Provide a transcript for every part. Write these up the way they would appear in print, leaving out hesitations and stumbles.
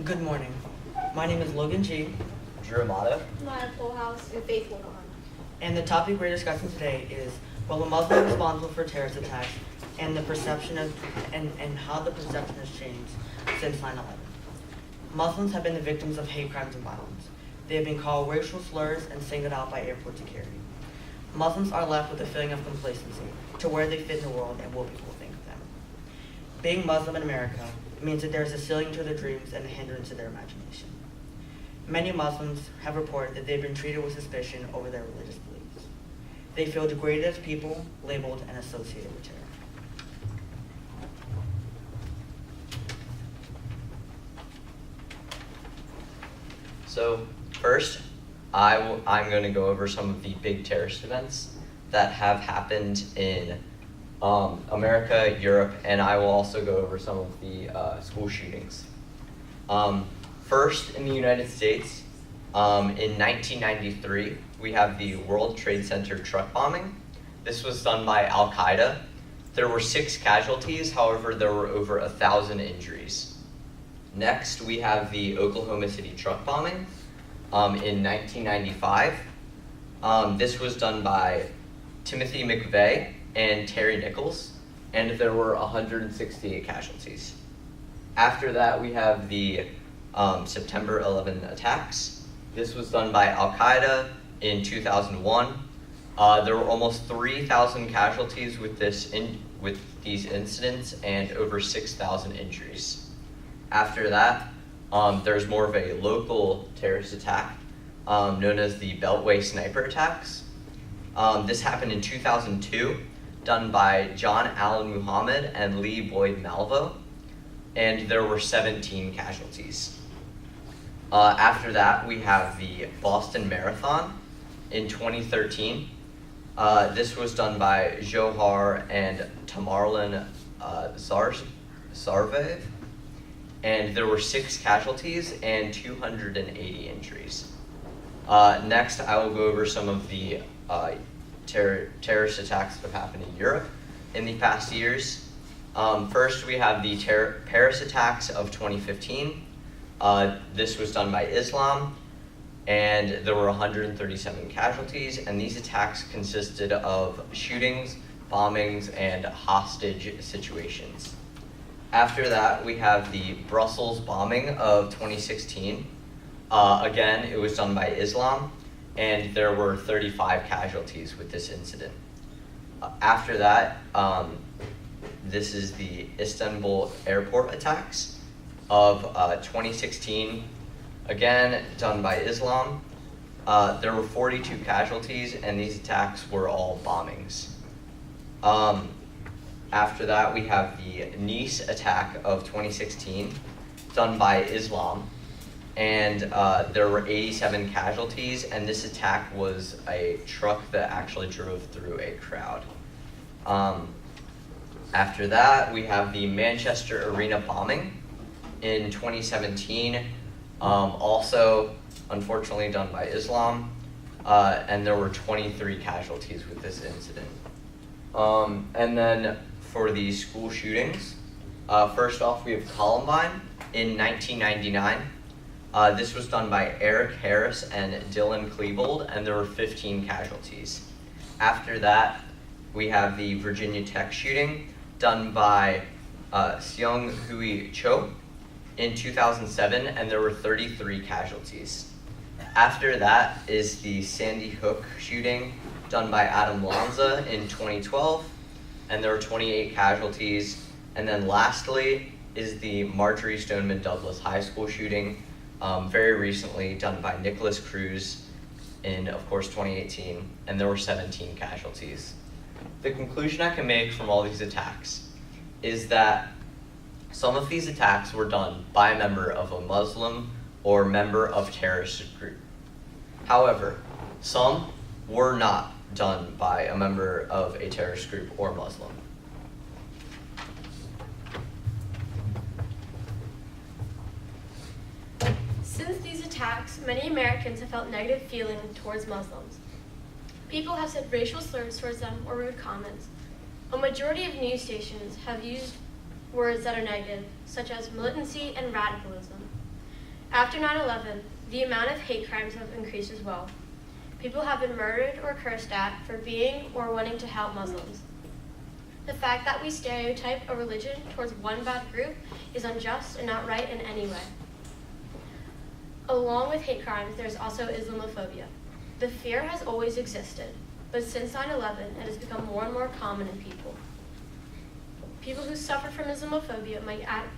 Good morning. My name is Logan G. Drew Maia. Maia House, and Faith Woodon. And the topic we're discussing today is will a Muslim responsible for terrorist attacks and the perception of and how the perception has changed since 9/11. Muslims have been the victims of hate crimes and violence. They have been called racial slurs and singled out by airport security. Muslims are left with a feeling of complacency to where they fit in the world and what people think of them. Being Muslim in America means that there is a ceiling to their dreams and a hindrance to their imagination. Many Muslims have reported that they've been treated with suspicion over their religious beliefs. They feel degraded as people, labeled, and associated with terror. So first, I'm going to go over some of the big terrorist events that have happened in America, Europe, and I will also go over some of the school shootings. First, in the United States, in 1993, we have the World Trade Center truck bombing. This was done by Al-Qaeda. There were 6 casualties, however, there were over 1,000 injuries. Next, we have the Oklahoma City truck bombing in 1995. This was done by Timothy McVeigh and Terry Nichols, and there were 168 casualties. After that, we have the September 11 attacks. This was done by Al-Qaeda in 2001. There were almost 3,000 casualties with these incidents and over 6,000 injuries. After that, there's more of a local terrorist attack known as the Beltway sniper attacks. This happened in 2002, done by John Allen Muhammad and Lee Boyd Malvo, and there were 17 casualties. After that, we have the Boston Marathon in 2013. This was done by Johar and Tamerlan Sarvev, and there were 6 casualties and 280 injuries. Next, I will go over some of the terrorist attacks that have happened in Europe in the past years. First, we have the Paris attacks of 2015. This was done by Islam, and there were 137 casualties, and these attacks consisted of shootings, bombings, and hostage situations. After that, we have the Brussels bombing of 2016. Again, it was done by Islam, and there were 35 casualties with this incident. After that, this is the Istanbul airport attacks of 2016. Again, done by Islam. There were 42 casualties, and these attacks were all bombings. After that, we have the Nice attack of 2016, done by Islam, and there were 87 casualties, and this attack was a truck that actually drove through a crowd. After that, we have the Manchester Arena bombing in 2017, also unfortunately done by Islam, and there were 23 casualties with this incident. And then for the school shootings, first off, we have Columbine in 1999. This was done by Eric Harris and Dylan Klebold, and there were 15 casualties. After that, we have the Virginia Tech shooting done by Seung Hui Cho in 2007, and there were 33 casualties. After that is the Sandy Hook shooting done by Adam Lanza in 2012, and there were 28 casualties. And then lastly is the Marjorie Stoneman Douglas High School shooting, very recently done by Nicholas Cruz in, of course, 2018, and there were 17 casualties. The conclusion I can make from all these attacks is that some of these attacks were done by a member of a Muslim or member of terrorist group. However, some were not done by a member of a terrorist group or Muslim. Since these attacks, many Americans have felt negative feeling towards Muslims. People have said racial slurs towards them or rude comments. A majority of news stations have used words that are negative, such as militancy and radicalism. After 9/11, the amount of hate crimes have increased as well. People have been murdered or cursed at for being or wanting to help Muslims. The fact that we stereotype a religion towards one bad group is unjust and not right in any way. Along with hate crimes, there's also Islamophobia. The fear has always existed, but since 9/11, it has become more and more common in people. People who suffer from Islamophobia might act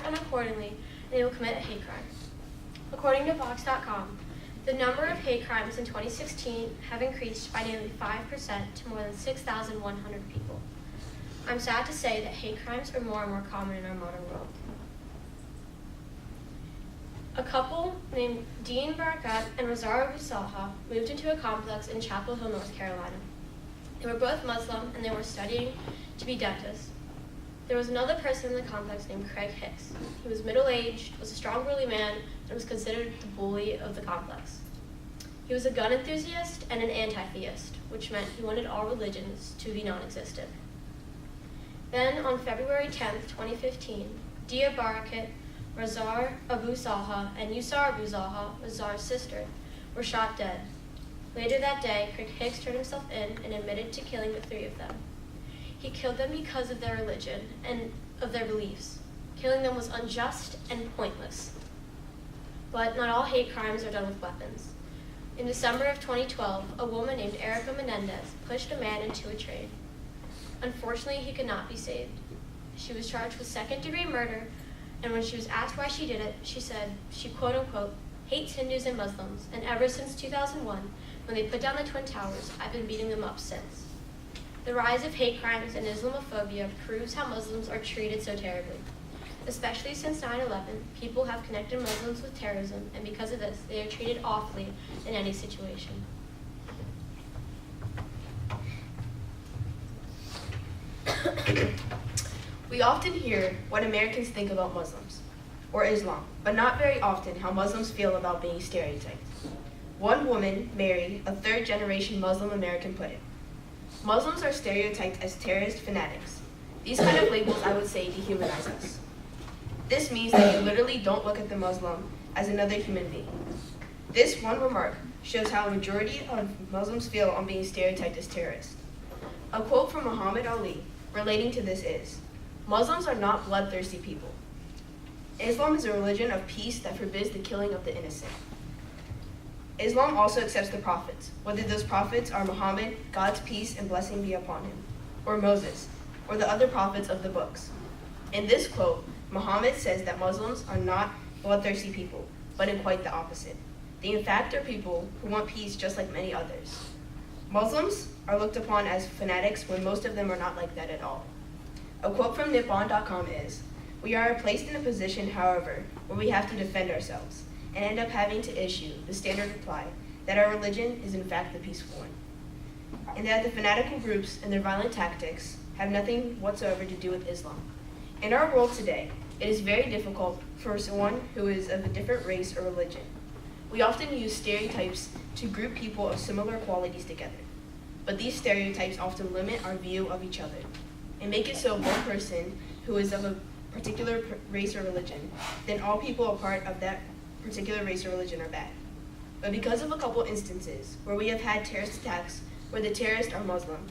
unaccordingly, and they will commit a hate crime. According to Vox.com, the number of hate crimes in 2016 have increased by nearly 5% to more than 6,100 people. I'm sad to say that hate crimes are more and more common in our modern world. A couple named Dean Barakat and Razar Abu Salha moved into a complex in Chapel Hill, North Carolina. They were both Muslim and they were studying to be dentists. There was another person in the complex named Craig Hicks. He was middle-aged, was a strong, burly man, and was considered the bully of the complex. He was a gun enthusiast and an anti-theist, which meant he wanted all religions to be non-existent. Then, on February 10th, 2015, Dia Barakat, Razar Abu Salha, and Yusar Abu Salha, Razar's sister, were shot dead. Later that day, Craig Hicks turned himself in and admitted to killing the three of them. He killed them because of their religion and of their beliefs. Killing them was unjust and pointless. But not all hate crimes are done with weapons. In December of 2012, a woman named Erica Menendez pushed a man into a train. Unfortunately, he could not be saved. She was charged with second-degree murder, and when she was asked why she did it, she said she quote-unquote hates Hindus and Muslims, and ever since 2001, when they put down the Twin Towers, I've been beating them up since. The rise of hate crimes and Islamophobia proves how Muslims are treated so terribly. Especially since 9/11, people have connected Muslims with terrorism, and because of this, they are treated awfully in any situation. We often hear what Americans think about Muslims, or Islam, but not very often how Muslims feel about being stereotyped. One woman, Mary, a third-generation Muslim American, put it, "Muslims are stereotyped as terrorist fanatics. These kind of labels, I would say, dehumanize us. This means that you literally don't look at the Muslim as another human being." This one remark shows how a majority of Muslims feel on being stereotyped as terrorists. A quote from Muhammad Ali relating to this is, "Muslims are not bloodthirsty people. Islam is a religion of peace that forbids the killing of the innocent." Islam also accepts the prophets, whether those prophets are Muhammad, God's peace and blessing be upon him, or Moses, or the other prophets of the books. In this quote, Muhammad says that Muslims are not bloodthirsty people, but in quite the opposite. They in fact are people who want peace just like many others. Muslims are looked upon as fanatics when most of them are not like that at all. A quote from Nippon.com is, "We are placed in a position, however, where we have to defend ourselves, and end up having to issue the standard reply that our religion is in fact the peaceful one, and that the fanatical groups and their violent tactics have nothing whatsoever to do with Islam. In our world today, it is very difficult for someone who is of a different race or religion. We often use stereotypes to group people of similar qualities together, but these stereotypes often limit our view of each other, and make it so one person who is of a particular race or religion, then all people a part of that particular race or religion are bad. But because of a couple instances where we have had terrorist attacks where the terrorists are Muslim,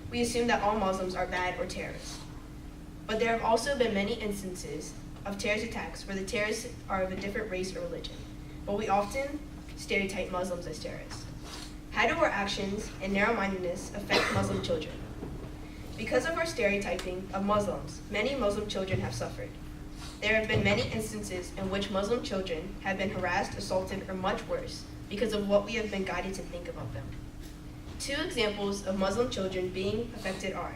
we assume that all Muslims are bad or terrorists. But there have also been many instances of terrorist attacks where the terrorists are of a different race or religion, but we often stereotype Muslims as terrorists. How do our actions and narrow-mindedness affect Muslim children? Because of our stereotyping of Muslims, many Muslim children have suffered. There have been many instances in which Muslim children have been harassed, assaulted, or much worse because of what we have been guided to think about them. Two examples of Muslim children being affected are,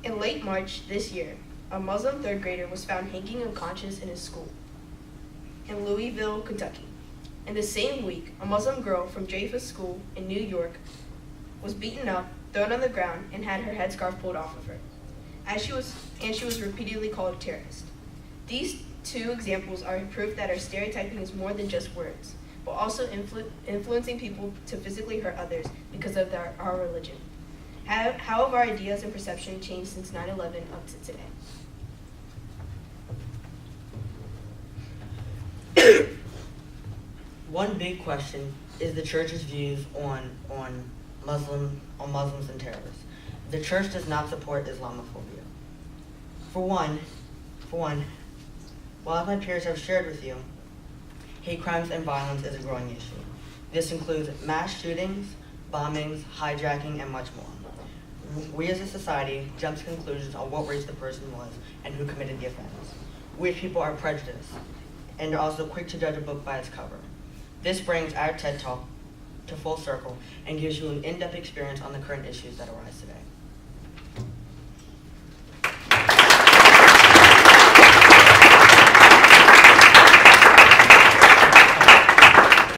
in late March this year, a Muslim third grader was found hanging unconscious in his school in Louisville, Kentucky. In the same week, a Muslim girl from Jaffa School in New York was beaten up, thrown on the ground, and had her headscarf pulled off of her, and she was repeatedly called a terrorist. These two examples are proof that our stereotyping is more than just words, but also influencing people to physically hurt others because of our religion. How have our ideas and perception changed since 9/11 up to today? One big question is the church's views on Muslims and terrorists. The church does not support Islamophobia. For one, while my peers have shared with you, hate crimes and violence is a growing issue. This includes mass shootings, bombings, hijacking, and much more. We as a society jump to conclusions on what race the person was and who committed the offense. We as people are prejudiced and are also quick to judge a book by its cover. This brings our TED Talk to full circle and gives you an in-depth experience on the current issues that arise today.